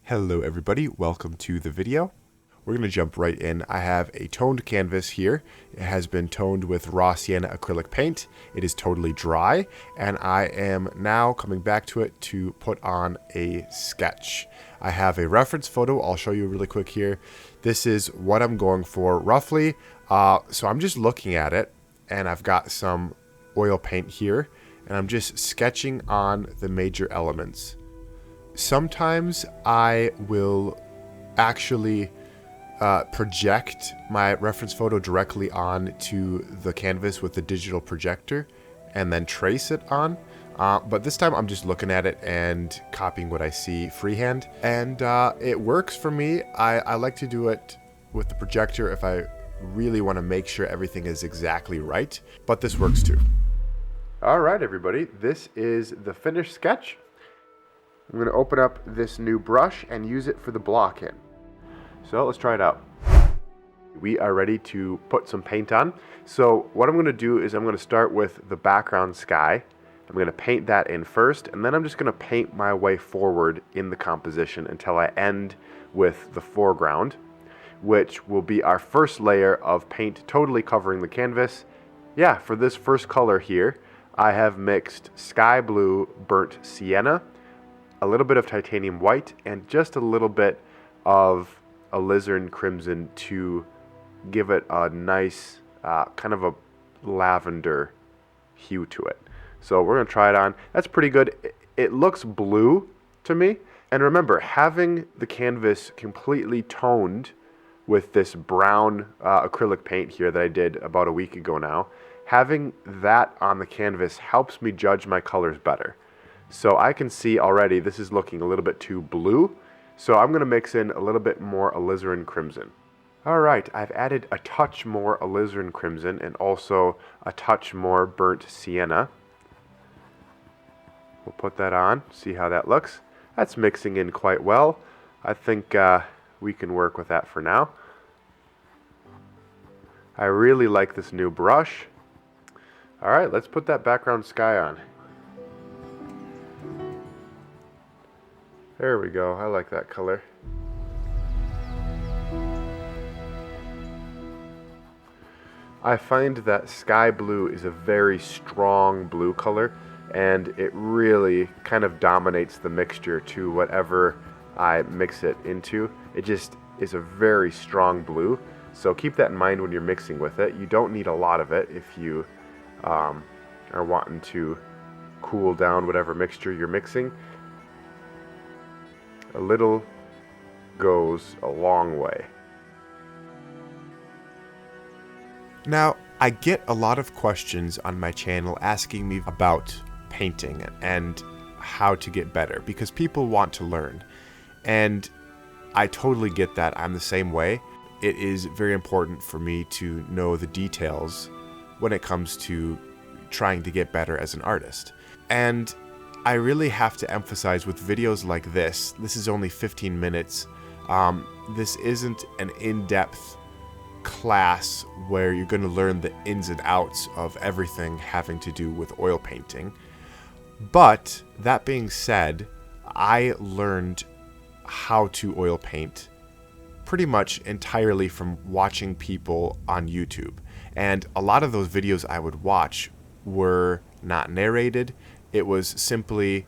Hello everybody, welcome to the video. We're going to jump right in. I have a toned canvas here. It has been toned with raw Sienna acrylic paint. It is totally dry, and I am now coming back to it to put on a sketch. I have a reference photo. I'll show you really quick here. This is what I'm going for roughly. So I'm just looking at it, and I've got some oil paint here, and I'm just sketching on the major elements. Sometimes I will actually project my reference photo directly on to the canvas with the digital projector and then trace it on. But this time I'm just looking at it and copying what I see freehand. And it works for me. I like to do it with the projector if I really want to make sure everything is exactly right. But this works too. All right, everybody. This is the finished sketch. I'm going to open up this new brush and use it for the block in. So let's try it out. We are ready to put some paint on. So what I'm going to do is I'm going to start with the background sky. I'm going to paint that in first, and then I'm just going to paint my way forward in the composition until I end with the foreground, which will be our first layer of paint totally covering the canvas. Yeah, for this first color here, I have mixed sky blue burnt sienna, a little bit of titanium white, and just a little bit of Alizarin Crimson to give it a nice kind of a lavender hue to it. So we're going to try it on. That's pretty good. It looks blue to me. And remember, having the canvas completely toned with this brown acrylic paint here that I did about a week ago now, having that on the canvas helps me judge my colors better. So I can see already this is looking a little bit too blue. So I'm going to mix in a little bit more Alizarin Crimson. All right, I've added a touch more Alizarin Crimson and also a touch more burnt sienna. We'll put that on, see how that looks. That's mixing in quite well. I think we can work with that for now. I really like this new brush. All right, let's put that background sky on. There we go. I like that color. I find that sky blue is a very strong blue color, and it really kind of dominates the mixture to whatever I mix it into. It just is a very strong blue, so keep that in mind when you're mixing with it. You don't need a lot of it if you are wanting to cool down whatever mixture you're mixing. A little goes a long way. Now, I get a lot of questions on my channel asking me about painting and how to get better because people want to learn. And I totally get that. I'm the same way. It is very important for me to know the details when it comes to trying to get better as an artist. And I really have to emphasize with videos like this is only 15 minutes. This isn't an in-depth class where you're going to learn the ins and outs of everything having to do with oil painting. But that being said, I learned how to oil paint pretty much entirely from watching people on YouTube. And a lot of those videos I would watch were not narrated. It was simply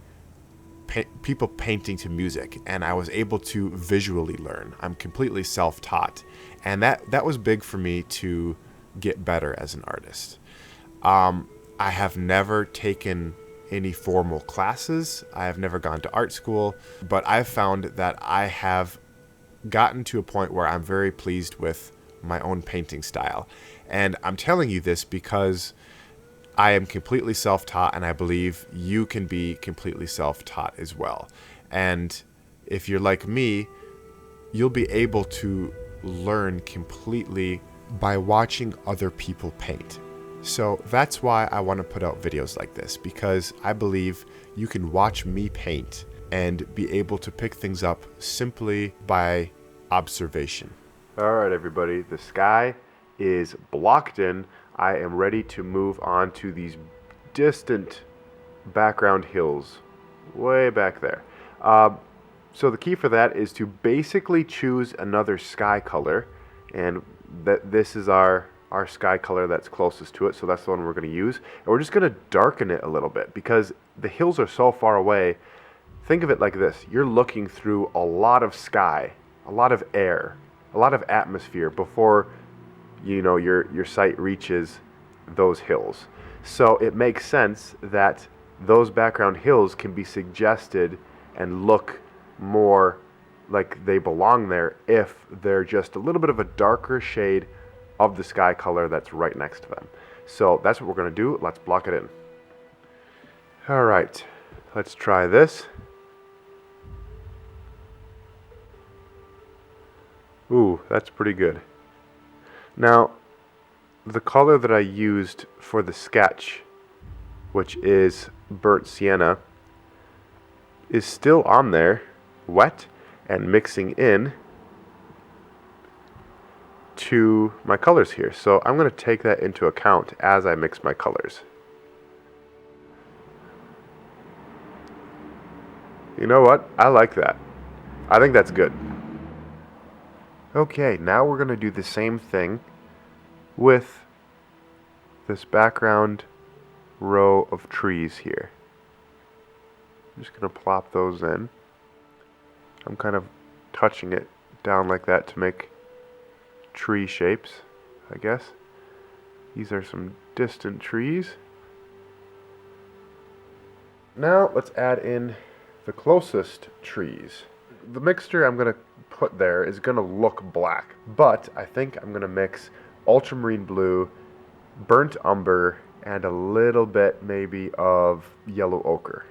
people painting to music, and I was able to visually learn. I'm completely self-taught, and that was big for me to get better as an artist. I have never taken any formal classes. I have never gone to art school, but I've found that I have gotten to a point where I'm very pleased with my own painting style. And I'm telling you this because I am completely self-taught, and I believe you can be completely self-taught as well. And if you're like me, you'll be able to learn completely by watching other people paint. So that's why I want to put out videos like this, because I believe you can watch me paint and be able to pick things up simply by observation. All right, everybody, the sky is blocked in. I am ready to move on to these distant background hills way back there. So the key for that is to basically choose another sky color, and this is our sky color that's closest to it, so that's the one we're going to use. And we're just going to darken it a little bit because the hills are so far away. Think of it like this. You're looking through a lot of sky, a lot of air, a lot of atmosphere before your sight reaches those hills. So it makes sense that those background hills can be suggested and look more like they belong there if they're just a little bit of a darker shade of the sky color that's right next to them. So that's what we're going to do. Let's block it in. All right, let's try this. Ooh, that's pretty good. Now, the color that I used for the sketch, which is burnt sienna, is still on there, wet and mixing in to my colors here. So I'm going to take that into account as I mix my colors. You know what? I like that. I think that's good. Okay, now we're going to do the same thing with this background row of trees here. I'm just going to plop those in. I'm kind of touching it down like that to make tree shapes, I guess. These are some distant trees. Now let's add in the closest trees. The mixture I'm going to put there is going to look black, but I think I'm going to mix Ultramarine Blue, burnt Umber, and a little bit maybe of yellow ochre.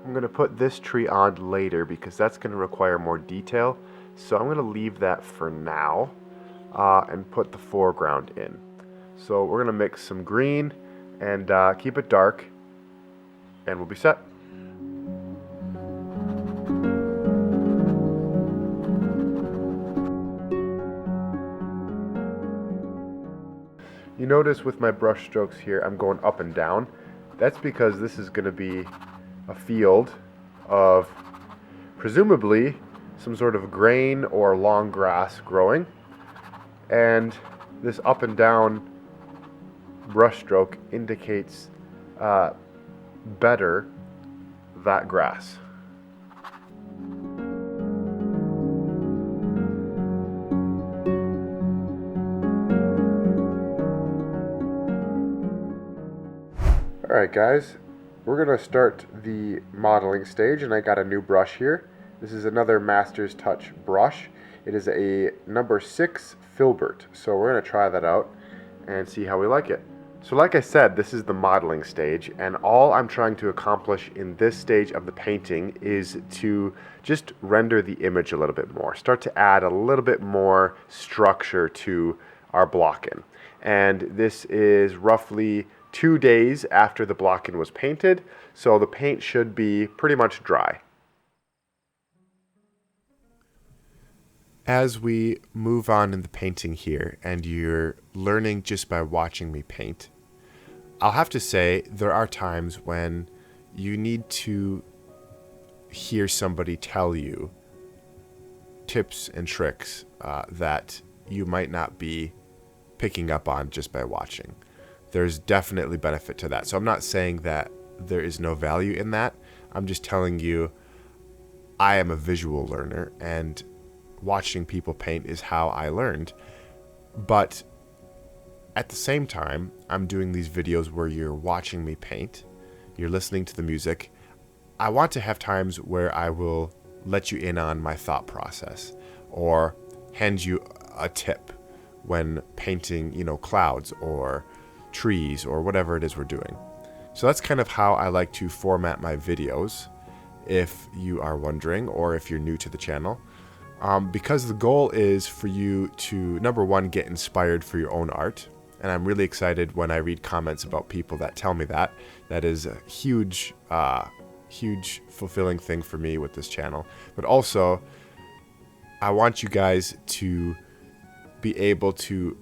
I'm going to put this tree on later because that's going to require more detail. So I'm going to leave that for now and put the foreground in. So we're going to mix some green and keep it dark, and we'll be set. You notice with my brush strokes here, I'm going up and down. That's because this is going to be a field of presumably some sort of grain or long grass growing, and this up and down brush stroke indicates better that grass. Alright guys, we're going to start the modeling stage, and I got a new brush here. This is another Master's Touch brush. It is a number 6 filbert, so we're going to try that out and see how we like it. So like I said, this is the modeling stage, and all I'm trying to accomplish in this stage of the painting is to just render the image a little bit more, start to add a little bit more structure to our block-in. And this is roughly 2 days after the block-in was painted, so the paint should be pretty much dry. As we move on in the painting here, and you're learning just by watching me paint, I'll have to say there are times when you need to hear somebody tell you tips and tricks that you might not be picking up on just by watching. There's definitely benefit to that. So I'm not saying that there is no value in that. I'm just telling you I am a visual learner, and watching people paint is how I learned. But at the same time, I'm doing these videos where you're watching me paint, you're listening to the music. I want to have times where I will let you in on my thought process or hand you a tip when painting, clouds or trees or whatever it is we're doing. So that's kind of how I like to format my videos, if you are wondering, or if you're new to the channel. Because the goal is for you to, number one, get inspired for your own art, And I'm really excited when I read comments about people that tell me that. That is a huge, huge fulfilling thing for me with this channel. But also, I want you guys to be able to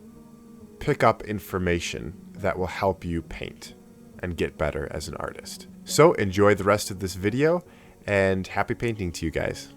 pick up information that will help you paint and get better as an artist. So enjoy the rest of this video, and happy painting to you guys.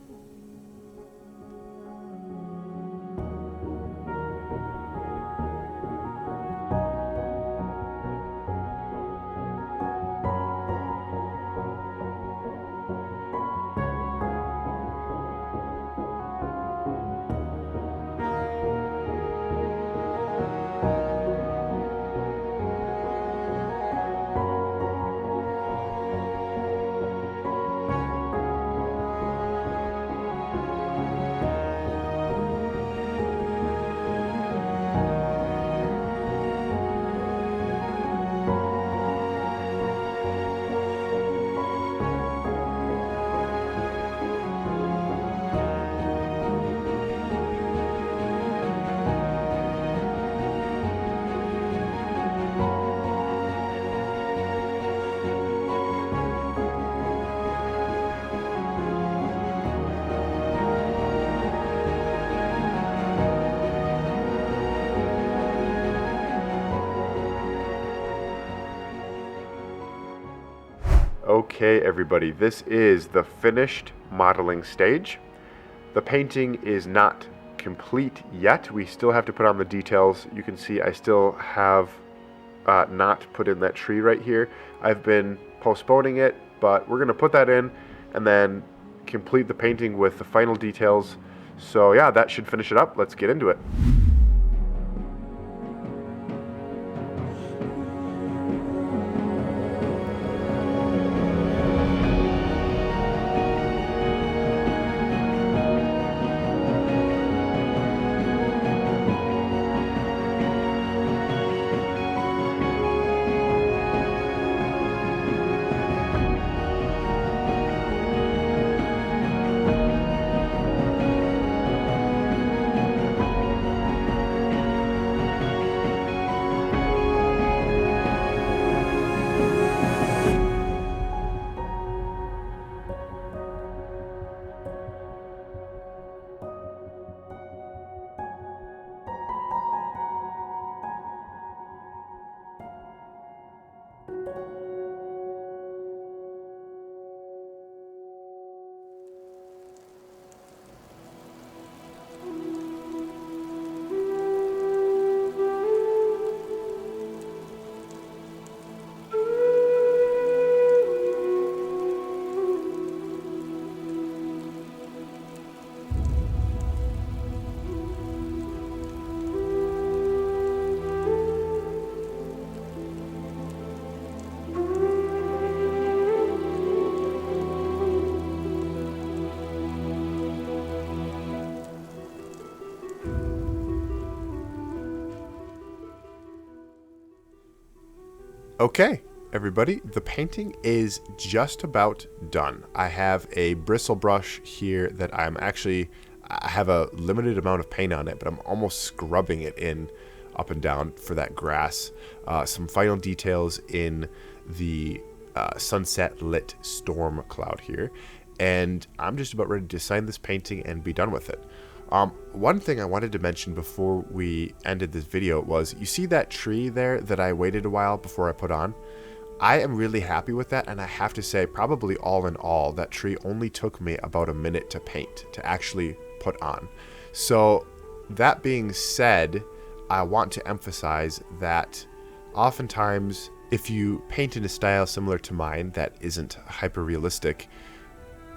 Okay, everybody, this is the finished modeling stage. The painting is not complete yet. We still have to put on the details. You can see I still have not put in that tree right here. I've been postponing it, but we're going to put that in and then complete the painting with the final details. So yeah, that should finish it up. Let's get into it. Okay, everybody, the painting is just about done. I have a bristle brush here that I have a limited amount of paint on it, but I'm almost scrubbing it in up and down for that grass. Some final details in the sunset lit storm cloud here. And I'm just about ready to sign this painting and be done with it. One thing I wanted to mention before we ended this video was, you see that tree there that I waited a while before I put on? I am really happy with that, and I have to say, probably all in all, that tree only took me about a minute to paint, to actually put on. So that being said, I want to emphasize that oftentimes if you paint in a style similar to mine that isn't hyper realistic,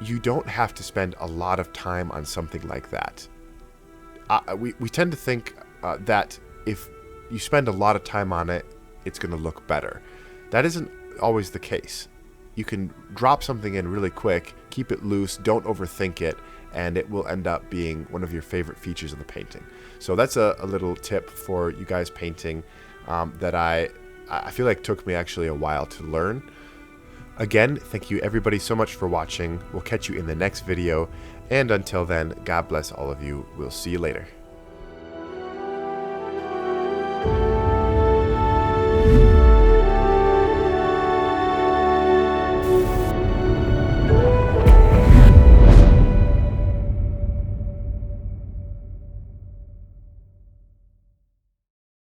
you don't have to spend a lot of time on something like that. We tend to think that if you spend a lot of time on it, it's going to look better. That isn't always the case. You can drop something in really quick, keep it loose, don't overthink it, and it will end up being one of your favorite features of the painting. So that's a little tip for you guys painting that I feel like took me actually a while to learn. Again, thank you everybody so much for watching. We'll catch you in the next video. And until then, God bless all of you. We'll see you later.